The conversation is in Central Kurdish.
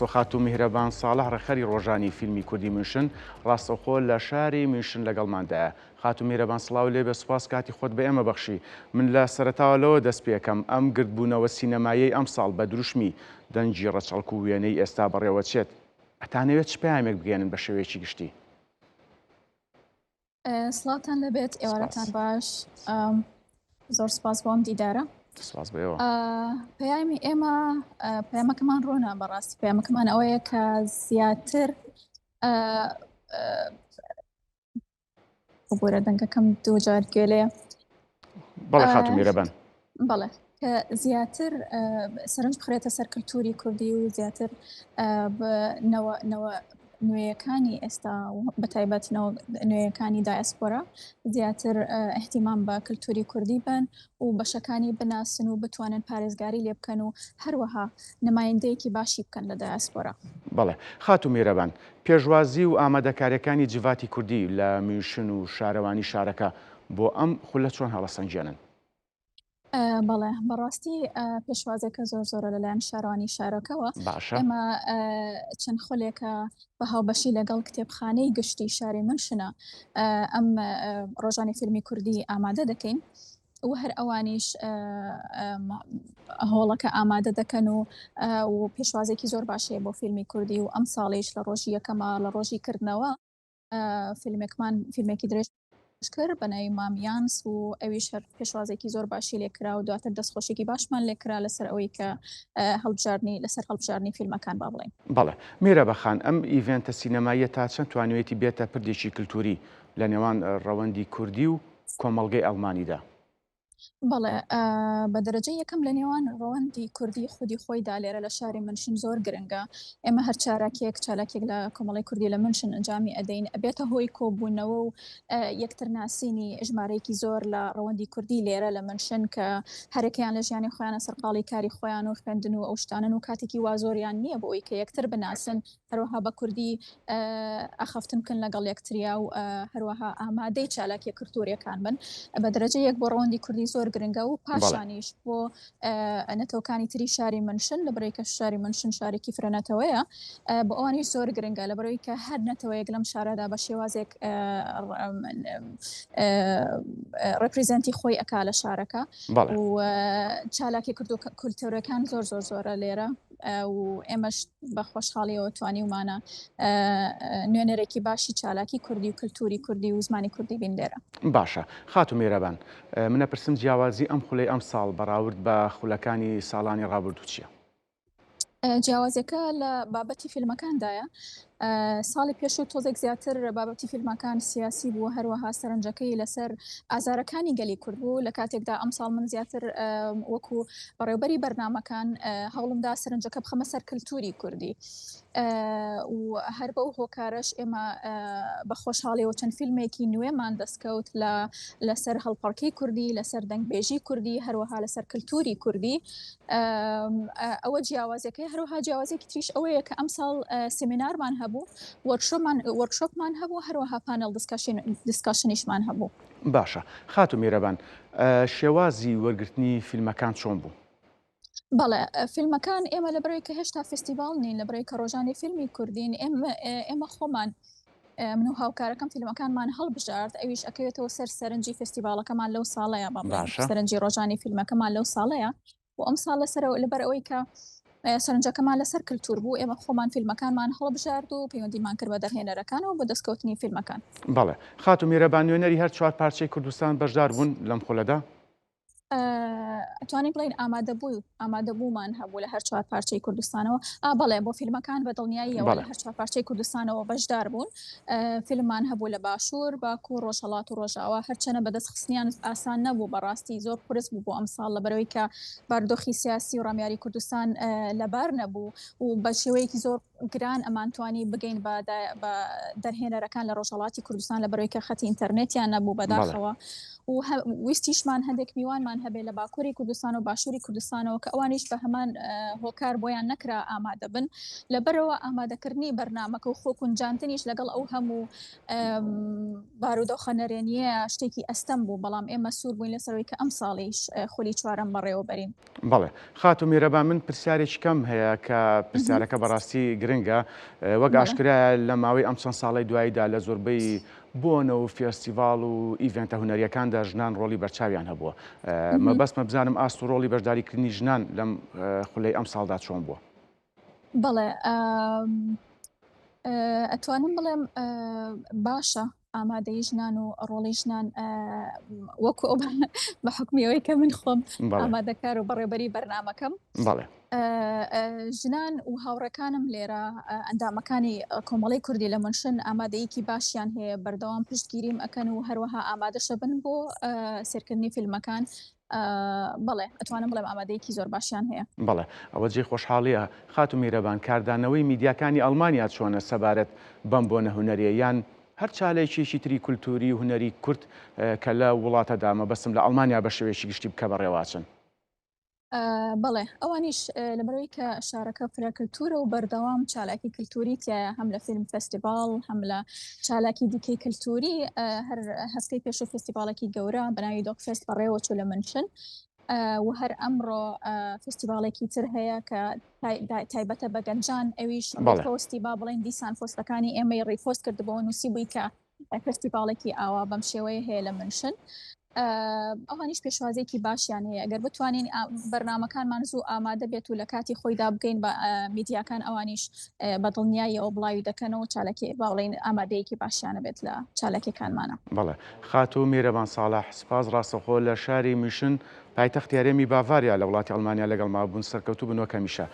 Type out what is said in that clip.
سپاس و خاتو میهرەبان ساڵح ڕێخەری ڕۆژانی فیلمی کوردی منشن ڕاستەوخۆ لە شاری منشن لەگەڵماندایە. خاتو میهرەبان سڵاو لێ بە سوپاس کاتی خۆت بە ئێمە بەخشی. من لە سەرەتاوەلەوە دەست پێکەم ئەم گردبوونەوە سینەمایی ئەم ساڵ بە دروشمی دەنجی ڕەچەڵک و وێنەی ئێستا بەڕێوەچێت. ئەتانەوێت چ پەیامێک بگەێنن بە شێوەیەکی گشتی؟ سڵاتان لەبێت، ئێوارەتان باش. زۆر سپاس بۆم دیدارە. سپاس بەوە. پەیامی ئێمە پەیامەکەمان ڕۆنا بەڕاستی پەیامەکەمان ئەوەیە کە زیاتر بۆرە دەنگەکەم دوو جار گوێلەیە. بەڵێ خاتو میهرەبان. بەڵێ کە زیاتر سەرنج بخرێتە سەر کەلتوری کوردی و زیاتر نوێیەکانی ئێستا بەتایبەت نوێیەکانی دایسپۆرا زیاتر احتیمام بە کەلتوری کوردی بن و بەشەکانی بناسن و بتوانن پارێزگاری لێ بکەن و هەروەها نمایندەیەکی باشی بکەن لە دایسپۆرا. بەڵێ خاتو میهرەبان، پێشوازی و ئامادەکاریەکانی جڤاتی کوردی لە میشن و شارەوانی شارەکە بۆ ئەم خولە چۆن هەڵەسەنجێنن؟ بەڵێ بەڕاستی پێشوازێکە زۆر زۆرە لەلایەن شارەوانی شارەکەەوە. باشە. ئێمە چەند خولێکە بە هاوبەشی لەگەڵ کتێبخانەی گشتی شاری منشنە ئەم ڕۆژانی فیلمی کوردی ئامادە دەکەین و هەر ئەوانیش هۆڵەکە ئامادە دەکەن و پێشوازێکی زۆر باشەیە بۆ فیلمی کوردی و ئەم ساڵیش لە ڕۆژی یەکەمە لە ڕۆژی کردنەوە فیلمێکی درێژ کرد بە ناوی مامیانس و ئەویش هەر پێشوازێکی زۆر باشی لێکرا و دواتر دەستخۆشێکی باشمان لێکرا لەسەر ئەوەی کە لەسەر هەڵبژاردننی فیلمەکان با بڵێن. بەڵێ میرەبەخان، ئەم ئیڤێنتە سینەماییە تا چەند توانوێتی بێتە پردێکی کللتوری لە نێوان ڕەوەندی کوردی و کۆمەڵگەی ئەڵمانیدا؟ بەڵێ بە دەرەجەی یەکەم لە نێوان ڕەوەندی کوردی خودی خۆیدا لێرە لە شاری منشن زۆر گرنگە. ئێمە هەر چالاکێک لە کۆمەڵی کوردی لە منشن ئەنجامی ئەدەین ئەبێتە هۆی کۆبوونەوە و یەکتر ناسینی ژمارەیەکی زۆر لە ڕەوەندی کوردی لێرە لە منشن کە هەرێکیان لە ژیانی خۆیانە سەرقاڵی کاری خۆیان و خوێندن و ئەو شتانن و کاتێکی وا زۆریان نییە بۆ ئەوی کە یەکتر بناسن، هەروەها بە کوردی ئاخەفتن بکەن لەگەڵ یەکتریا و هەروەها ئامادەی چالاکی کلتوریەکان بن. بە دەرەجەی یەک بۆ ڕەوەندی کوردی زۆر گرنگە و پاشانیش بۆ نەتەوەکانی تری شاری منشن لەبەرەوەی کە شاری منشن شارێکی فرەنەتەوەیە بۆ ئەوانیش زۆر گرنگە لەبەرەوەی کە هەر نەتەوەیەک لەم شارەدا بە شێوازێک ڕێپریزەنتی خۆی ئەکا لە شارەکە و چالاکی کورد و کولتورەکان زۆر زۆر زۆرە لێرە و ئێمەش بە خۆشحاڵیەوە توانیمانە نوێنەرێکی باشی چالاکی کوردی و کللتوری کوردی و زمانی کوردی بین لێرە. باشە خاتو میهرەبان، منە پرسم جیاوازی ئەم خولەی ئەم ساڵ بەراورد بە خولەکانی ساڵانی ڕابردوو چییە؟ جیاوازەکە لە بابەتی فیلمەکاندایە. ساڵی پێشوو تۆزێک زیاتر بابەتی فیلمەکان سیاسی بوو، هەروەها سەرنجەکەی لەسەر ئازارەکانی گەلی کورد بوو. لە کاتێکدا ئەم ساڵ من زیاتر وەکو بەڕێوەبەری بەرنامەکان هەوڵمدا سەرنجەکە بخەمە سەر کللتوری کوردی و هەر بەو هۆکارەش ئێمە بە خۆشحاڵیەوە چەند فیلمێکی نوێمان دەستکەوت لەسەر هەڵپەڕکەی کوردی، لەسەر دەنگبێژی کوردی، هەروەها لەسەر کللتوری کوردی. ئەوە جیاوازەکەی. هەروەها جیاوازێکی تریش ئەوەیە کە ئەم ساڵ سێمینارمان هەبوو، وەرکشۆپمان هەبوو، هەروەها پانێڵ دیسکاشنیشمان هەبوو. باشە خاتو میهرەبان، شێوازی وەرگرتنی فیلمەکان چۆن بوو؟ بەڵێ فیلمەکان ئێمە لەبەرەوەی کە هێشتا فستیڤاڵ نین، لەبەرەوەی کە ڕۆژانی فیلمی کوردین، ئێمە خۆمان من و هاوکارەکەم فیلمەکانمان هەڵبژارد، ئەویش ئەکەوێتەوە سەر سەرنجی فستیڤاڵەکەمان لەو ساڵەیە سەرنجی ڕۆژانی فیلمەکەمان لەو ساڵەیە و ئەم ساڵ لەبەر ئەوەی کە سەرنجەکەمان لەسەر کللتور بوو، ئێمە خۆمان فیلمەکانمان هەڵبژارد و پەیوەندیمان کرد بە دەرهێنەرەکانەوە بۆ دەستکەوتنی فیلمەکان. بەڵێ خاتو میهرەبان، نوێنەری هەر چوار پارچەی کوردستان بەشدار بوون لەم خولەدا؟ ئەتوانین بڵین ئامادەبوومان هەبوو لە هەر چوار پارچەی کوردستانەوە. بەڵێ بۆ فیلمەکان بە دڵنیاییەوە لە هەر چوار پارچەی کوردستانەوە بەشدار بوون. فیلممان هەبوو لە باشوور، باکوور، ڕۆژهەڵات و ڕۆژاوا. هەرچەنە بەدەستخستنیان ئاسان نەبوو، بەڕاستی زۆر قورس بوو بۆ ئەم ساڵ لەبەرەوەی کە بارودۆخی سیاسی و ڕامیاری کوردستان لەبار نەبوو و بە شێوەیەکی زۆر گران ئەمانتوانی بگەین بە دەرهێنەرەکان لە ڕۆژهەڵاتی کوردستان لەبەرەوەی کە خەتی ئینتەرنێتیان نەبوو بەداخەوە و ویستیشمان هەندێک میوانمان ئەوان هەبێ لە باکووری کوردستان و باشووری کوردستانەوە کە ئەوانیش بە هەمان هۆکار بۆیان نەکرا ئامادە بن لەبەرەوە ئامادەکردنی بەرنامەکە و خۆکونجانتنیش لەگەڵ ئەو هەموو بارودۆخە نەرێنیە شتێکی ئەستەم بوو بەڵام ئێمە سوور بووین لەسەرەوەی کە ئەم ساڵیش خولی چوارەم بەڕێوە بەرین. بەڵێ خاتو میرەبان من پرسیارێکی کەم هەیە کە پرسیارەکە بەڕاستی گرنگە وەک ئاشکرایە لە ماوەی ئەم چەند ساڵی دواییدا لە زۆربەی بۆنە و فێستیڤاڵ و ئیڤێنتە هونەریەکاندا ژنان ڕۆڵی بەرچاویان هەبووە مەبەستمە بزانم ئاست و ڕۆڵی بەشداریکردنی ژنان لەم خولەی ئەم ساڵدا چۆن بووە؟ بەڵێ ئەتوانم بڵێم باشە ئامادەی ژنان و ڕۆڵی ژنان وەکو ئەو بە حکمیەوەی کە من خۆم ئامادەکار و بەڕێبەری بەرنامەکەم بەڵێ ژنان و هاوڕەکانم لێرە ئەندامەکانی کۆمەڵی کوردی لە منشن ئامادەیەکی باشیان هەیە بەردەوام پشتگیریم ئەکەن و هەروەها ئامادەشە بن بۆ سێرکردنی فیلمەکان. بەڵێ ئەتوانم بڵێم ئامادەیەکی زۆر باشیان هەیە. بەڵێ ئەوە جێ خۆشحاڵیە خاتو میرەبان کاردانەوەی میدیاکانی ئەڵمانیا چۆنە سەبارەت بەم بۆنە هونەریە یان هەر چالێکیشی تری کولتوری و هونەری کورد کە لە وڵاتەدا مەبەستم لە ئەڵمانیا بە شێوەیەکی گشتی بکە بەڕێواچن؟ بەڵێ ئەوانیش لەبەرەوەی کە شارەکە فرەکەلتورە و بەردەوام چالاکی کللتوری تایە هەم لە فیلم فستیڤال هەم لە چالاکی دیکەی کللتوری هەر هەستەی پێش و فستیڤالێکی گەورە بەناوی دۆک فست بەڕێوە چوو لە منشن و هەر ئەمڕۆ فستیڤالێکی تر هەیە کە تایبەتە بە گەنجان ئەویش فۆستی با بڵێن دیسان فۆستەکانی ئێمەی ڕیفۆست کردبەوە نووسی بووی کە فستیڤالێکی ئاوا بەم شێوەیە هەیە لە منشن. ئەوانیش پێشوازێکی باشیان هەیە ئەگەر بتوانین بەرنامەکانمان زوو ئامادە بێت و لە کاتی خۆیدا بگەین بە میدیاکان ئەوانیش بەدڵنیاییەوە بڵاوی دەکەنەوە چالکی باڵین ئامادەیەکی باشیانە بێت لە چالەکەکانمانە. بەڵێ خاتو میرەبان ساڵح سپاس ڕاستەخۆ لە شاری میشن پایتەختی هەرێمی باڤاریا لە وڵاتی ئەڵمانیا لەگەڵ ما بوون سەرکەوتوو بنەوە کەمیشە.